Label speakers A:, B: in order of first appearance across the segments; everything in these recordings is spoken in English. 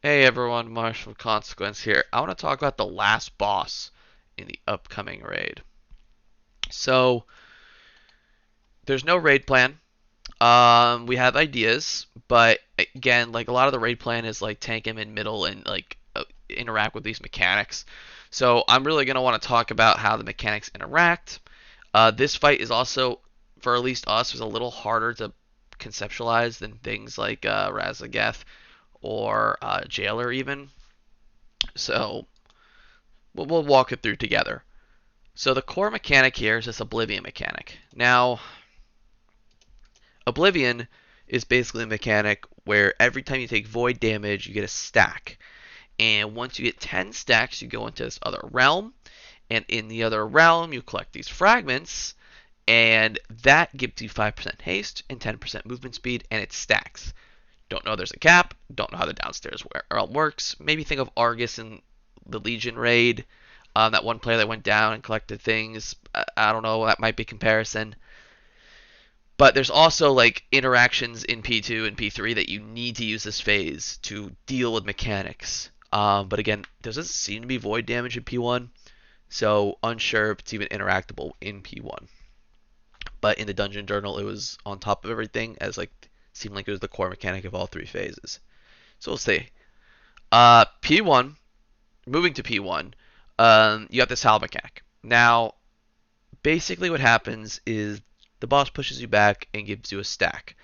A: Hey everyone, Marshall from Consequence here. I want to talk about the last boss in the upcoming raid. So, there's no raid plan. We have ideas, but again, like a lot of the raid plan is like tank him in middle and interact with these mechanics. So I'm really gonna want to talk about how the mechanics interact. This fight is also, for at least us, was a little harder to conceptualize than things like Razageth or Jailer even. So we'll walk it through together. So the core mechanic here is this Oblivion mechanic. Now, Oblivion is basically a mechanic where every time you take void damage, you get a stack. And once you get 10 stacks, you go into this other realm. And in the other realm, you collect these fragments. And that gives you 5% haste and 10% movement speed, and it stacks. Don't know there's a cap. Don't know how the downstairs realm works. Maybe think of Argus in the Legion raid. That one player that went down and collected things. I don't know. That might be comparison. But there's also like interactions in P2 and P3 that you need to use this phase to deal with mechanics. But again, there doesn't seem to be void damage in P1, so unsure if it's even interactable in P1. But in the dungeon journal, it was on top of everything, as like seemed like it was the core mechanic of all three phases. So we'll see. P1, moving to P1, you have this howl mechanic. Now, basically what happens is the boss pushes you back and gives you a stack.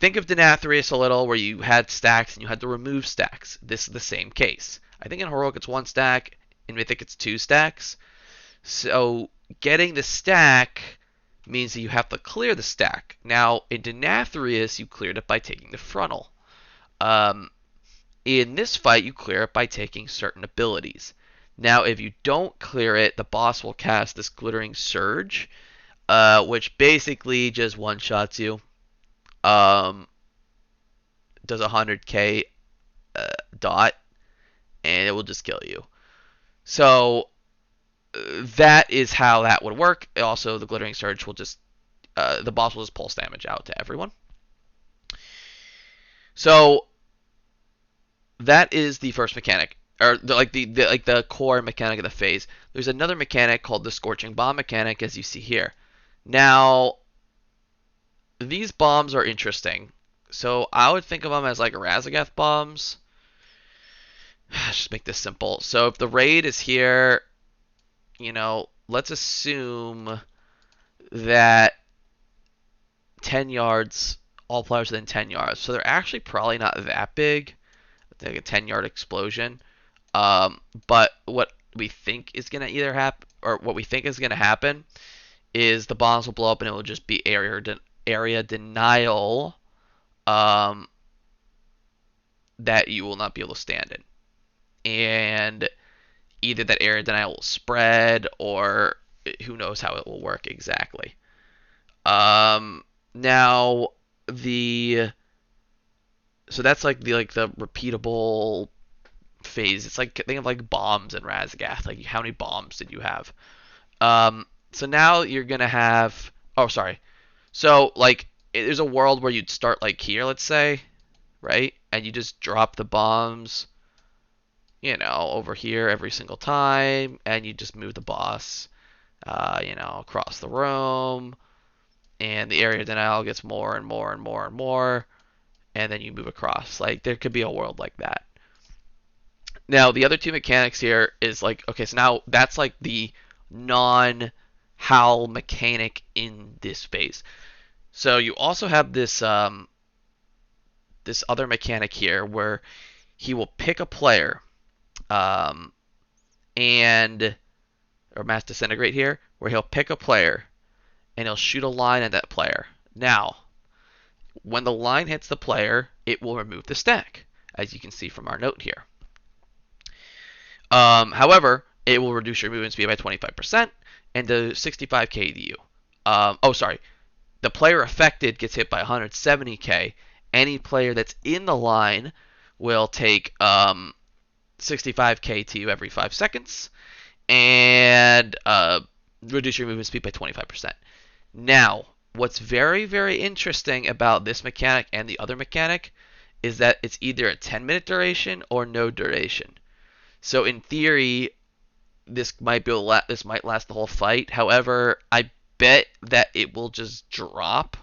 A: Think of Denathrius a little, where you had stacks and you had to remove stacks. This is the same case. I think in Heroic it's one stack, in Mythic it's two stacks. So getting the stack means that you have to clear the stack. Now, in Denathrius, you cleared it by taking the frontal. In this fight, you clear it by taking certain abilities. Now, if you don't clear it, the boss will cast this Glittering Surge, which basically just one-shots you. Does 100k dot, and it will just kill you. So that is how that would work. Also, the Glittering Surge will just the boss will just pulse damage out to everyone. So that is the first mechanic, or the core mechanic of the phase. There's another mechanic called the Scorching Bomb mechanic, as you see here. Now, these bombs are interesting. So I would think of them as like Razageth bombs. Just make this simple. So if the raid is here, let's assume that 10 yards, all players within 10 yards. So they're actually probably not that big. Like a 10-yard explosion. But what we think is going to either happen, or what we think is going to happen, is the bombs will blow up and it will just be area denial that you will not be able to stand in. And either that area denial will spread, or who knows how it will work exactly. Now so that's like the repeatable phase. It's like, think of like bombs in Razagath. Like, how many bombs did you have? So now you're gonna have. Oh, sorry. So like, there's a world where you'd start like here, let's say, right? And you just drop the bombs, over here every single time, and you just move the boss, across the room, and the area denial gets more and more and more and more, and then you move across. Like, there could be a world like that. Now, the other two mechanics here is like, okay, so now that's like the non-howl mechanic in this phase. So you also have this this other mechanic here where he will pick a player, um, and or mass disintegrate here, where he'll pick a player and he'll shoot a line at that player. Now, when the line hits the player, it will remove the stack, as you can see from our note here. However, it will reduce your movement speed by 25% and do 65k to you. The player affected gets hit by 170k. Any player that's in the line will take 65k to you every 5 seconds, and reduce your movement speed by 25%. Now, what's very, very interesting about this mechanic and the other mechanic is that it's either a 10-minute duration or no duration. So in theory, this might last the whole fight. However, I bet that it will just drop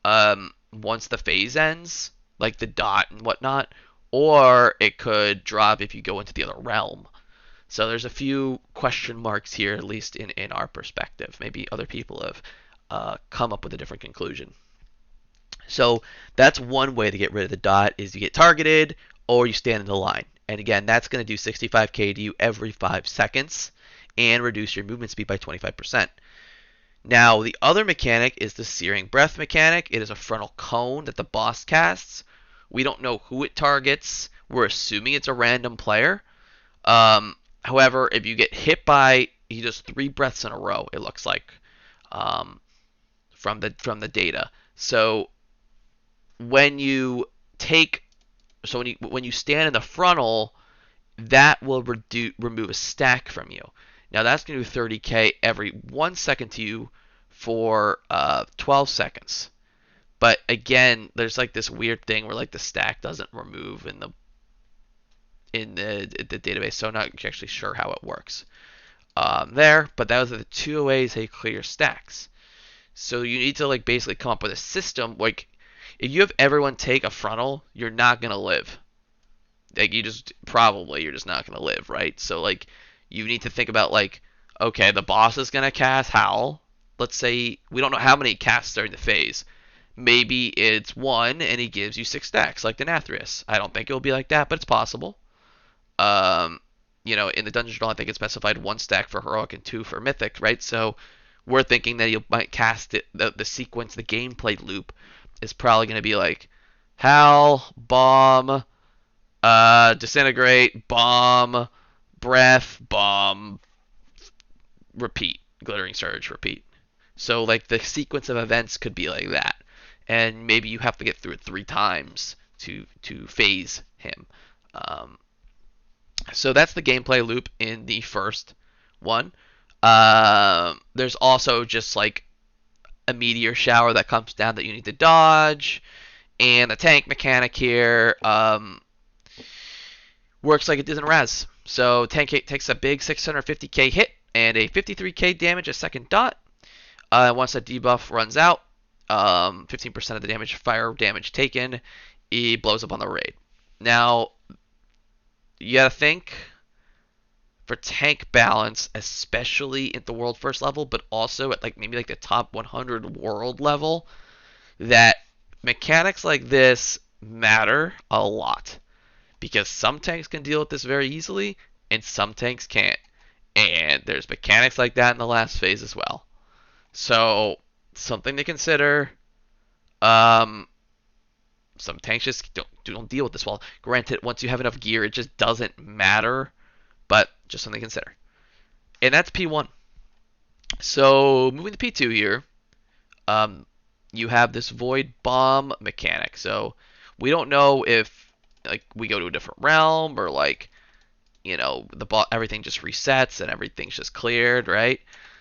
A: once the phase ends, like the dot and whatnot, or it could drop if you go into the other realm. So there's a few question marks here, at least in our perspective. Maybe other people have come up with a different conclusion. So that's one way to get rid of the dot is you get targeted or you stand in the line. And again, that's going to do 65k to you every 5 seconds and reduce your movement speed by 25%. Now, the other mechanic is the Searing Breath mechanic. It is a frontal cone that the boss casts. We don't know who it targets. We're assuming it's a random player. However, if you get hit by, he does 3 breaths in a row, it looks like, from the data. So when you take, so when you stand in the frontal, that will remove a stack from you. Now that's going to do 30k every 1 second to you for 12 seconds. But again, there's like this weird thing where like the stack doesn't remove in the database, so I'm not actually sure how it works there. But those are the two ways they clear stacks. So you need to like basically come up with a system. Like if you have everyone take a frontal, you're not gonna live. Like you're just not gonna live, right? So like you need to think about like, okay, the boss is gonna cast Howl. Let's say we don't know how many he casts during the phase. Maybe it's 1 and he gives you 6 stacks like the Nathrius. I don't think it will be like that, but it's possible. In the Dungeon Journal, I think it's specified 1 stack for Heroic and 2 for Mythic, right? So we're thinking that you might cast it, the sequence, the gameplay loop is probably going to be like Howl, Bomb, Disintegrate, Bomb, Breath, Bomb, repeat, Glittering Surge, repeat. So like the sequence of events could be like that, and maybe you have to get through it 3 times to phase him. So that's the gameplay loop in the first one. There's also just like a meteor shower that comes down that you need to dodge, and the tank mechanic here works like it does in Raz. So tank takes a big 650k hit and a 53k damage a second dot. Once that debuff runs out, 15% of the damage, fire damage taken, it blows up on the raid. Now, you gotta think for tank balance, especially at the world first level, but also at like maybe like the top 100 world level, that mechanics like this matter a lot. Because some tanks can deal with this very easily, and some tanks can't. And there's mechanics like that in the last phase as well. So, something to consider. Some tanks just don't deal with this well. Granted, once you have enough gear, it just doesn't matter. But just something to consider. And that's P1. So, moving to P2 here. You have this Void Bomb mechanic. So, we don't know if like we go to a different realm or like everything just resets and everything's just cleared, right?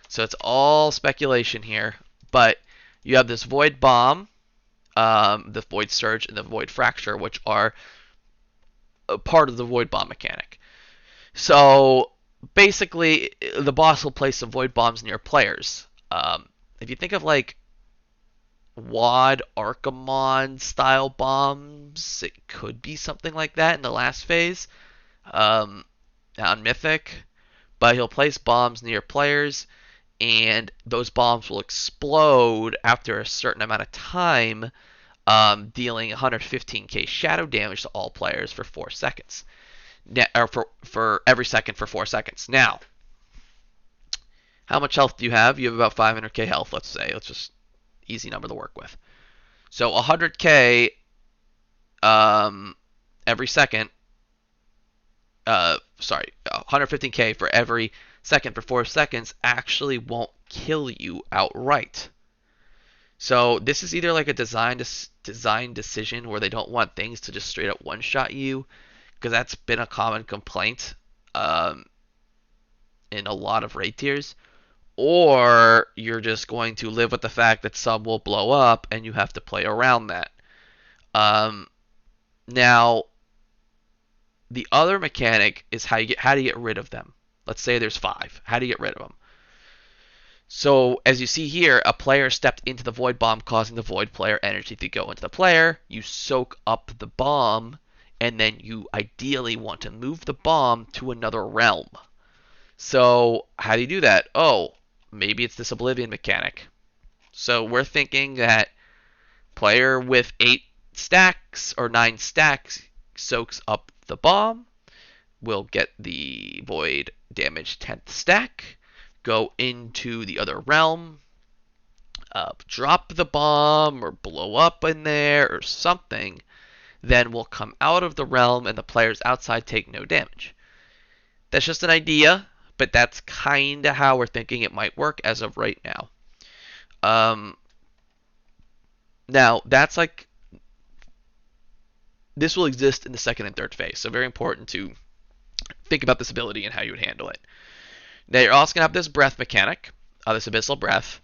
A: So it's all speculation here, but you have this Void Bomb, the Void Surge, and the Void Fracture, which are a part of the Void Bomb mechanic. So basically, the boss will place some Void Bombs near players. If you think of like Wad Archimon style bombs, it could be something like that in the last phase on Mythic, but he'll place bombs near players, and those bombs will explode after a certain amount of time, dealing 115k shadow damage to all players for 4 seconds. Or for every second for 4 seconds. Now, how much health do you have? You have about 500k health, let's say. Let's just easy number to work with. So 100k every second. 115k for every second for 4 seconds actually won't kill you outright. So this is either like a design decision where they don't want things to just straight up one-shot you, because that's been a common complaint in a lot of raid tiers, or you're just going to live with the fact that some will blow up and you have to play around that. Now, the other mechanic is how do you get rid of them. Let's say there's 5. How do you get rid of them? So as you see here, a player stepped into the void bomb, causing the void player energy to go into the player. You soak up the bomb, and then you ideally want to move the bomb to another realm. So how do you do that? Oh, maybe it's this Oblivion mechanic. So we're thinking that player with 8 stacks or 9 stacks soaks up the bomb, will get the void damage 10th stack, go into the other realm, drop the bomb or blow up in there or something, then will come out of the realm and the players outside take no damage. That's just an idea, but that's kind of how we're thinking it might work as of right now. Um, Now, that's like, this will exist in the second and third phase, so very important to think about this ability and how you would handle it. Now, you're also going to have this breath mechanic, this abyssal breath.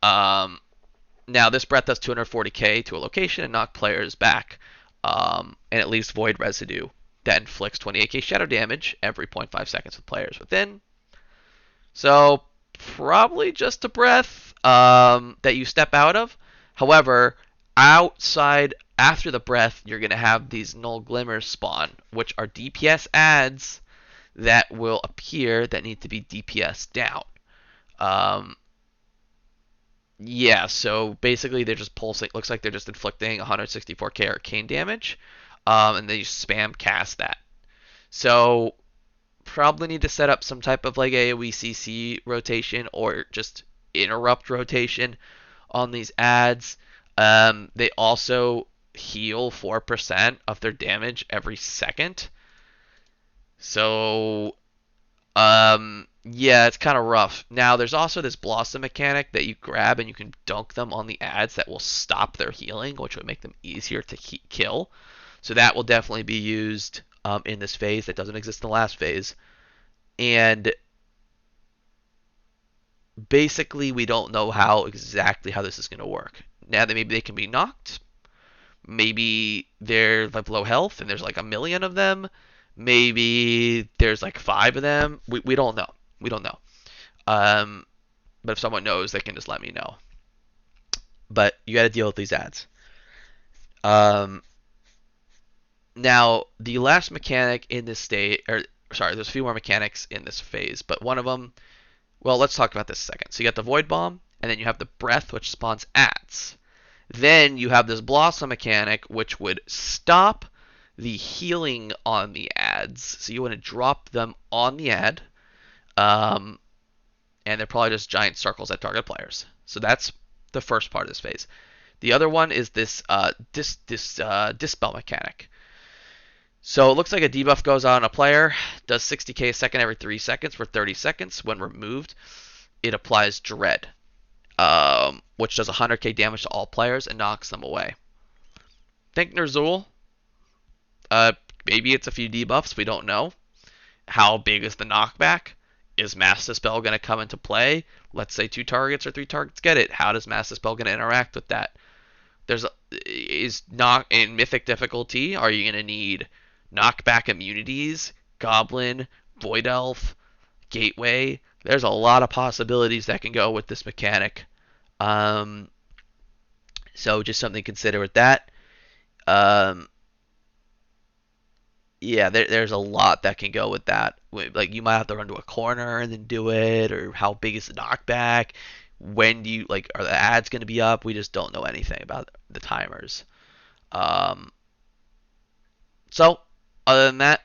A: Now, this breath does 240k to a location and knock players back, and at least void residue that inflicts 28k shadow damage every 0.5 seconds with players within. So, probably just a breath that you step out of. However, outside after the breath, you're going to have these null glimmers spawn, which are DPS adds that will appear that need to be DPS down. Um, yeah, so basically they're just pulsing. Looks like they're just inflicting 164k arcane damage, and then you spam cast that. So probably need to set up some type of like AoE CC rotation or just interrupt rotation on these ads. They also heal 4% of their damage every second. So, yeah, it's kind of rough. Now, there's also this Blossom mechanic that you grab and you can dunk them on the ads that will stop their healing, which would make them easier to kill. So that will definitely be used in this phase. That doesn't exist in the last phase. And basically, we don't know exactly how this is going to work. Now that maybe they can be knocked, maybe they're like low health and there's like a million of them. Maybe there's like 5 of them. We don't know. We don't know. Um, but if someone knows, they can just let me know. But you got to deal with these ads. Um, Now the last mechanic in this state, or sorry, there's a few more mechanics in this phase, but one of them. Well, let's talk about this a second. So you got the Void Bomb, and then you have the Breath, which spawns ads. Then you have this Blossom mechanic, which would stop the healing on the ads. So you want to drop them on the ad, and they're probably just giant circles that target players. So that's the first part of this phase. The other one is this Dispel mechanic. So it looks like a debuff goes on a player, does 60k a second every 3 seconds for 30 seconds. When removed, it applies Dread, which does 100k damage to all players and knocks them away. Think Ner'zhul. Maybe it's a few debuffs, we don't know. How big is the knockback? Is Mass Dispel going to come into play? Let's say 2 targets or 3 targets get it. How does Mass Dispel going to interact with that? Is not in Mythic difficulty, are you going to need knockback immunities, Goblin, Void Elf, Gateway? There's a lot of possibilities that can go with this mechanic. So just something to consider with that. Yeah, there's a lot that can go with that. Like you might have to run to a corner and then do it, or how big is the knockback? When do you like? Are the ads going to be up? We just don't know anything about the timers. Um, so other than that,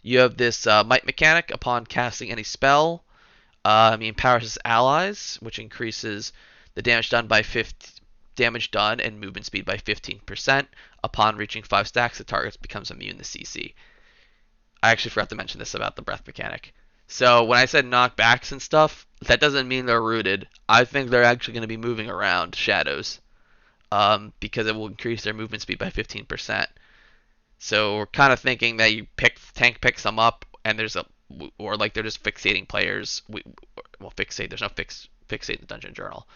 A: you have this might mechanic upon casting any spell. Empowers his allies, which increases the damage done by 50, damage done and movement speed by 15%. Upon reaching 5 stacks, the target becomes immune to CC. I actually forgot to mention this about the breath mechanic. So when I said knockbacks and stuff, that doesn't mean they're rooted. I think they're actually going to be moving around shadows, because it will increase their movement speed by 15%. So we're kind of thinking that tank picks them up, and or like they're just fixating players. Fixate. There's no fixate in the Dungeon Journal.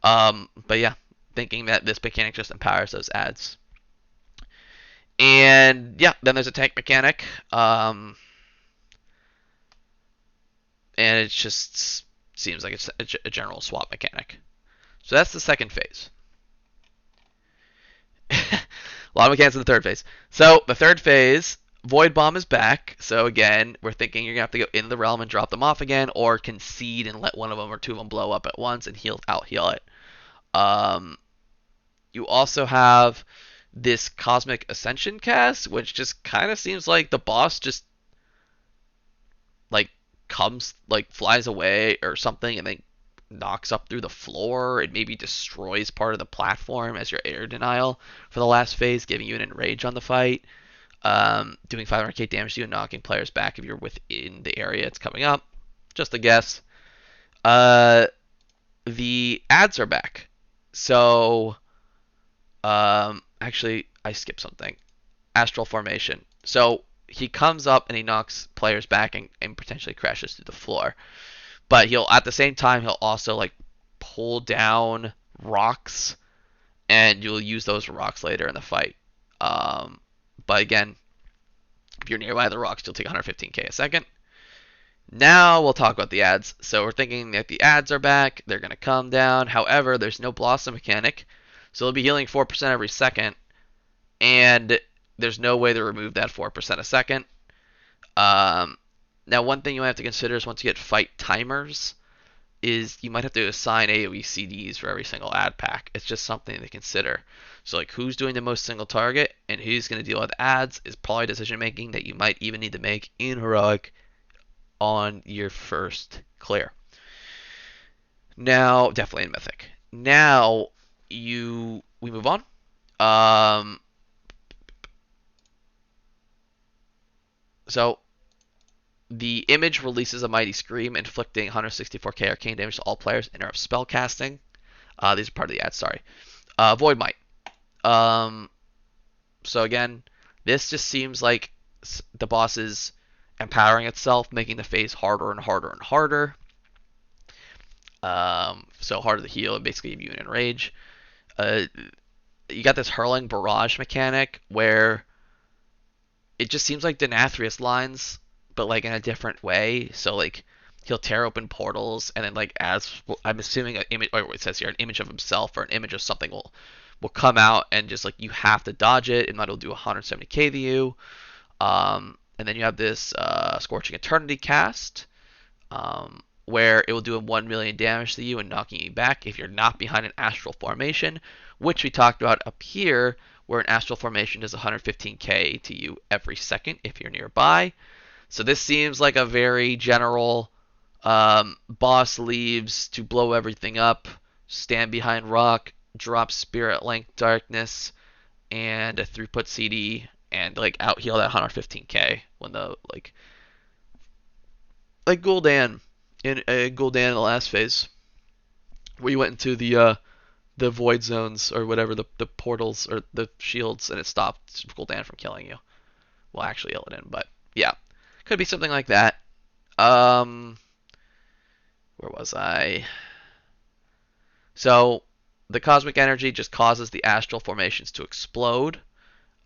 A: But yeah, thinking that this mechanic just empowers those ads. And yeah, then there's a tank mechanic. And it just seems like it's a general swap mechanic. So that's the second phase. A lot of mechanics in the third phase. So the third phase, Void Bomb is back. So again, we're thinking you're gonna have to go in the realm and drop them off again, or concede and let one of them or two of them blow up at once and heal it. Um, you also have this Cosmic Ascension cast, which just kind of seems like the boss just like comes like flies away or something and then knocks up through the floor. It maybe destroys part of the platform as your air denial for the last phase, giving you an enrage on the fight. Doing 500k damage to you and knocking players back if you're within the area it's coming up. Just a guess. Uh, the ads are back. So, actually, I skipped something. Astral Formation. So he comes up and he knocks players back and potentially crashes through the floor. But he'll at the same time he'll also like pull down rocks, and you'll use those rocks later in the fight. But again, if you're nearby the rocks, you'll take 115k a second. Now we'll talk about the ads. So we're thinking that the ads are back. They're gonna come down. However, there's no blossom mechanic, so they'll be healing 4% every second, and there's no way to remove that 4% a second. Um, Now, one thing you have to consider is once you get fight timers, is you might have to assign AoE CDs for every single ad pack. It's just something to consider. So, like, who's doing the most single target and who's going to deal with ads is probably decision making that you might even need to make in Heroic on your first clear. Now, definitely in Mythic. Now, we move on. Um, so the image releases a mighty scream, inflicting 164k arcane damage to all players. Interrupts spell casting. These are part of the ads. Sorry. Void Might. Um, so again, this just seems like the boss is empowering itself, making the phase harder and harder and harder. So harder to heal and basically immune and rage. Uh, you got this hurling barrage mechanic where it just seems like Denathrius lines, but like in a different way. So like he'll tear open portals, and then like as I'm assuming an image, or it says here, an image of himself or an image of something will come out, and just like you have to dodge it, and that'll do 170k to you. And then you have this Scorching Eternity cast, where it will do a 1 million damage to you and knocking you back if you're not behind an astral formation, which we talked about up here, where an astral formation does 115k to you every second if you're nearby. So this seems like a very general boss leaves to blow everything up, stand behind rock, drop spirit length darkness, and a throughput CD, and like out heal that 115k when the like Gul'dan in the last phase, where you went into the void zones or whatever, the portals or the shields, and it stopped Gul'dan from killing you. Well, actually, Illidan, but yeah, could be something like that. Um, where was I? So the cosmic energy just causes the astral formations to explode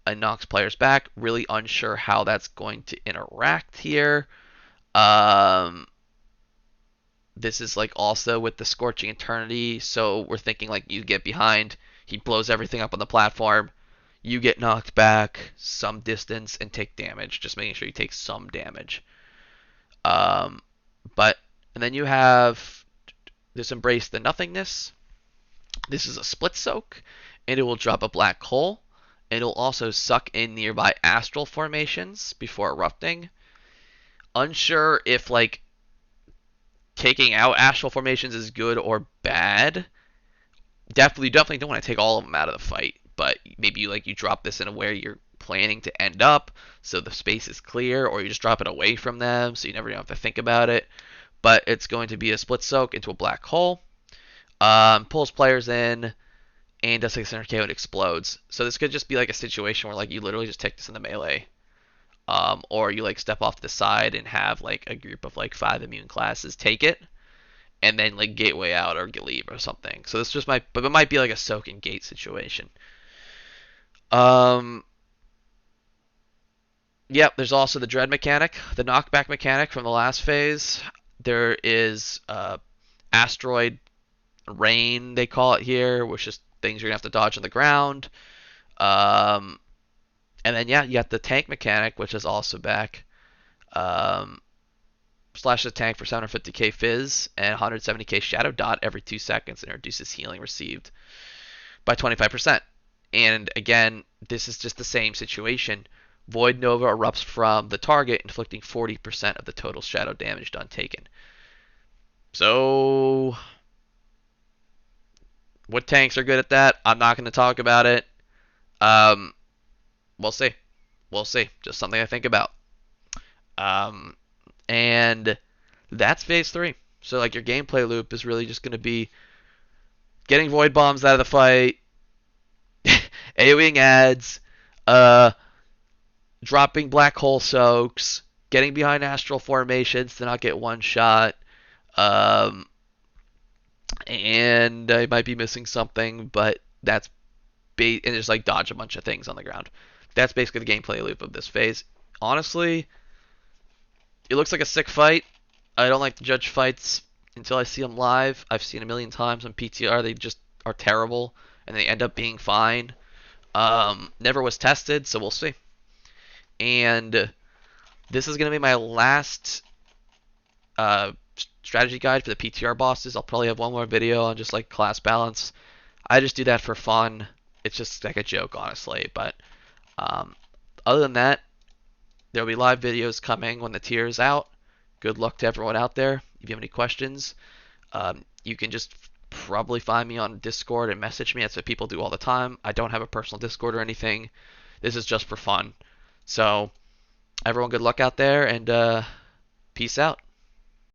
A: and knocks players back. Really unsure how that's going to interact here. Um, this is like also with the Scorching Eternity, so we're thinking like you get behind, he blows everything up on the platform, you get knocked back some distance and take damage, just making sure you take some damage. Um, but and then you have this Embrace the Nothingness. This is a split soak, and it will drop a black hole. It'll also suck in nearby astral formations before erupting. Unsure if like taking out astral formations is good or bad. Definitely don't want to take all of them out of the fight, but maybe you drop this in where you're planning to end up, so the space is clear, or you just drop it away from them, so you never have to think about it. But it's going to be a split soak into a black hole. Pulls players in and does 600k when it explodes. So this could just be like a situation where like you literally just take this in the melee. Or you like step off to the side and have like a group of like 5 immune classes take it, and then like gateway out or leave or something. So this just might, but it might be like a soak and gate situation. Um, Yep, there's also the dread mechanic, the knockback mechanic from the last phase. There is asteroid rain, they call it here, which is things you're gonna have to dodge on the ground. Um, and then yeah, you got the tank mechanic, which is also back. Um, Slash the tank for 750k fizz and 170k shadow dot every 2 seconds and reduces healing received by 25%. And again, this is just the same situation. Void Nova erupts from the target, inflicting 40% of the total shadow damage done taken. So, what tanks are good at that? I'm not going to talk about it. Um, we'll see. We'll see. Just something to think about. Um, and that's phase three. So, like, your gameplay loop is really just going to be getting void bombs out of the fight, AoEing ads, uh, dropping black hole soaks, getting behind astral formations to not get one shot, um, and I might be missing something, but that's and just like dodge a bunch of things on the ground. That's basically the gameplay loop of this phase. Honestly, it looks like a sick fight. I don't like to judge fights until I see them live. I've seen a million times on PTR. They just are terrible, and they end up being fine. Never was tested, so we'll see. And this is going to be my last uh, strategy guide for the PTR bosses. I'll probably have one more video on just like class balance. I just do that for fun. It's just like a joke, honestly. But um, other than that, there'll be live videos coming when the tier is out. Good luck to everyone out there. If you have any questions, you can just probably find me on Discord and message me. That's what people do all the time. I don't have a personal Discord or anything. This is just for fun. So, everyone, good luck out there, and peace out.